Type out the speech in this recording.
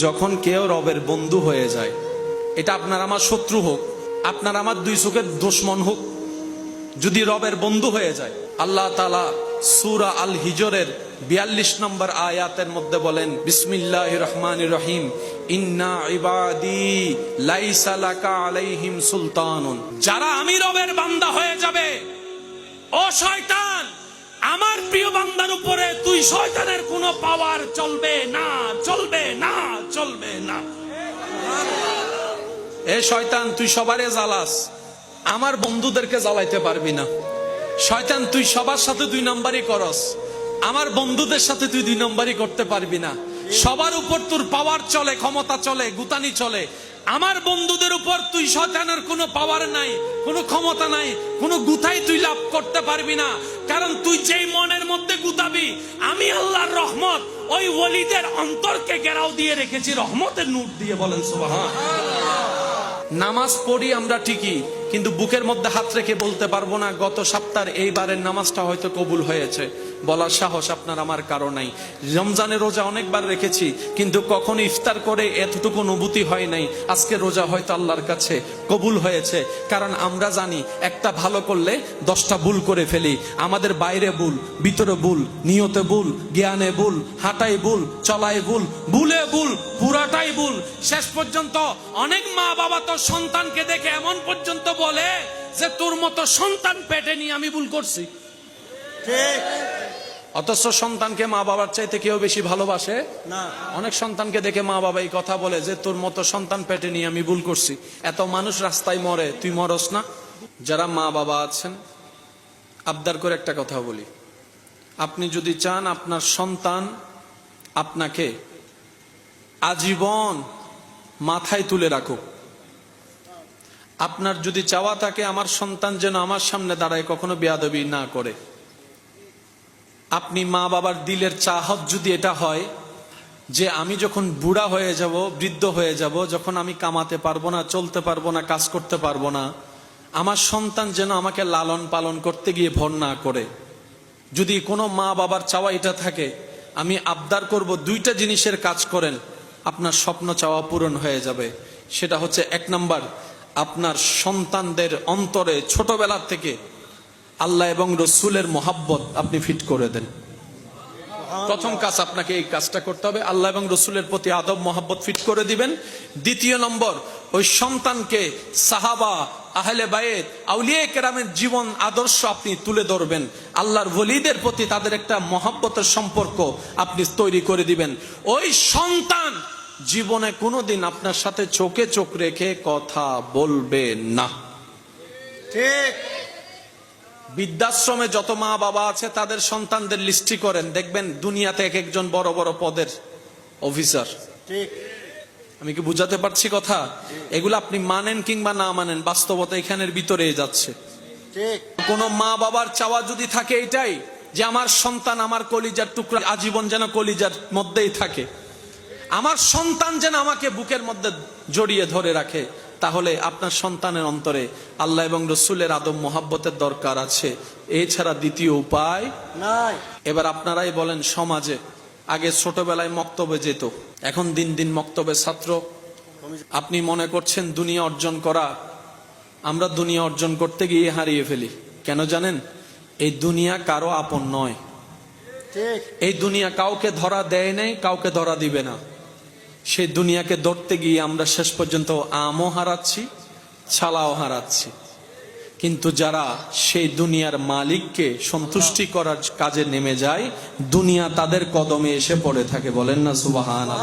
যখন কেউ রবের বন্ধু হয়ে যায়, এটা আপনার আমার শত্রু হোক, আপনার আমার দুই চোখের দুশমন হোক, যদি রবের বন্ধু হয়ে যায়, আল্লাহ তাআলা সূরা আল হিজরের 42 নম্বর আয়াতের মধ্যে বলেন, বিসমিল্লাহির রহমানির রহিম, ইন্না ইবাদি লাইসা লাকা আলাইহিম সুলতানুন। যারা আমি রবের বান্দা হয়ে যাবে, ও শয়তান, আমার প্রিয় বান্দার উপরে তুই শয়তানের কোনো পাওয়ার চলবে না, চলবে না, চলবে না। এ শয়তান, তুই সবারে জ্বালাস, আমার বন্ধুদেরকে জ্বালাইতে পারবি না। শয়তান, তুই সবার সাথে দুই নম্বরই করস, আমার বন্ধুদের সাথে তুই দুই নম্বরই করতে পারবি না। সবার উপর তোর পাওয়ার চলে, ক্ষমতা চলে, গুতানি চলে, আমার বন্ধুদের উপর তুই শয়তানের কোনো পাওয়ার নাই, কোনো ক্ষমতা নাই, কোনো গুতাই তুই লাভ করতে পারবি না। কারণ তুই যেই মনের মধ্যে গুতাবি, আমি আল্লাহর রহমত ওই ওলিদের অন্তরকে ঘেরাও দিয়ে রেখেছি রহমতের নূর দিয়ে। বলেন সুবহানাল্লাহ। নামাজ পড়ি আমরা ঠিকই, কিন্তু বুকের মধ্যে হাত রেখে বলতে পারবো না গত সপ্তাহের এইবারের নামাজটা হয়তো কবুল হয়েছে, বলার সাহস আপনার আমার কারো নাই। রমজানের রোজা অনেকবার রেখেছি, কিন্তু কখনো ইফতার করে এতটুকু অনুভূতি হয় নাই আজকে রোজা হয়তো আল্লাহর কাছে কবুল হয়েছে। কারণ আমরা জানি একটা ভালো করলে 10টা ভুল করে ফেলি। আমাদের বাইরে ভুল, ভিতরে ভুল, নিয়তে ভুল, জ্ঞানে ভুল, হাঁটাই ভুল, চলায় ভুল, ভুলে ভুল, পুরাটাই ভুল। শেষ পর্যন্ত অনেক মা বাবা তো সন্তানকে দেখে এমন পর্যন্ত বলে যে তোর মতো সন্তান পেটে নিয়ে আমি ভুল করছি। ঠিক। অথচ সন্তানকে মা বাবার চাইতে কেউ বেশি ভালোবাসে না। অনেক সন্তানকে দেখে মা বাবা এই কথা বলে যে তোর মতো সন্তান পেটে নিয়ে আমি ভুল করছি। এত মানুষ রাস্তায় মরে, তুই মরস না? যারা মা বাবা আছেন, আবদার করে একটা কথা বলি, আপনি যদি চান আপনার সন্তান আপনাকে আজীবন মাথায় তুলে রাখুক, আপনার যদি চাওয়া থাকে আমার সন্তান যেন আমার সামনে দাঁড়ায় কখনো বেয়াদবি না করে, আপনি মা বাবার দিলের চাহত যদি এটা হয় যে আমি যখন বুড়া হয়ে যাব, বৃদ্ধ হয়ে যাব, যখন আমি কামাতে পারবো না, চলতে পারবো না, কাজ করতে পারবো না, আমার সন্তান যেন আমাকে লালন পালন করতে গিয়ে ভর না করে, যদি কোনো মা বাবার চাওয়া এটা থাকে, আমি আবদার করব দুইটা জিনিসের কাজ করেন, আপনার স্বপ্ন চাওয়া পূরণ হয়ে যাবে। সেটা হচ্ছে 1 নাম্বার, আপনার সন্তানদের অন্তরে ছোটবেলা থেকে আল্লাহ এবং রসুলের মোহাব্বত আপনি ফিট করে দেন। প্রথম কাজ আপনাকে এই কাজটা করতে হবে, আল্লাহ এবং রসুলের প্রতি আদব মোহাব্বত ফিট করে দিবেন। দ্বিতীয় নম্বর, ওই সন্তানকে সাহাবা, আহলে বায়েত, আউলিয়া কেরামের জীবন আদর্শ আপনি তুলে ধরবেন। আল্লাহর ওলিদের প্রতি তাদের একটা মহব্বতের সম্পর্ক আপনি তৈরি করে দিবেন। ওই সন্তান জীবনে কোনোদিন আপনার সাথে চোখে চোখ রেখে কথা বলবে না। ঠিক। বৃদ্ধাশ্রমে যত মা বাবা আছে তাদের সন্তানদের লিস্টি করেন, দেখবেন দুনিয়াতে এক একজন বড় বড় পদের অফিসার। ঠিক। আমি কি বুঝাতে পারছি কথা? এগুলো আপনি মানেন কিংবা না মানেন, বাস্তবতা এখানের ভিতরেই যাচ্ছে। ঠিক। কোন মা বাবার চাওয়া যদি থাকে এটাই যে আমার সন্তান আমার কলিজার টুকরা, আজীবন যেন কলিজার মধ্যেই থাকে, আমার সন্তান যেন আমাকে বুকের মধ্যে জড়িয়ে ধরে রাখে, তাহলে আপনার সন্তানের অন্তরে আল্লাহ এবং রসুলের আদব মোহাব্বতের দরকার আছে। এছাড়া দ্বিতীয় উপায় নাই। এবার আপনারাই বলেন, সমাজে আগে ছোটবেলায় মক্তবে যেত, এখন দিন দিন মক্তবে ছাত্র। আপনি মনে করছেন দুনিয়া অর্জন করা, আমরা দুনিয়া অর্জন করতে গিয়ে হারিয়ে ফেলি। কেন জানেন? এই দুনিয়া কারো আপন নয়। এই দুনিয়া কাউকে ধরা দেয় নাই, কাউকে ধরা দিবে না। সেই দুনিয়াকে ধরতে গিয়ে আমরা শেষ পর্যন্ত আমও হারাচ্ছি, ছালাও হারাচ্ছি। কিন্তু যারা সেই দুনিয়ার মালিককে সন্তুষ্টি করার কাজে নেমে যায়, দুনিয়া তাদের কদমে এসে পড়ে থাকে। বলেন না সুবহানাল্লাহ।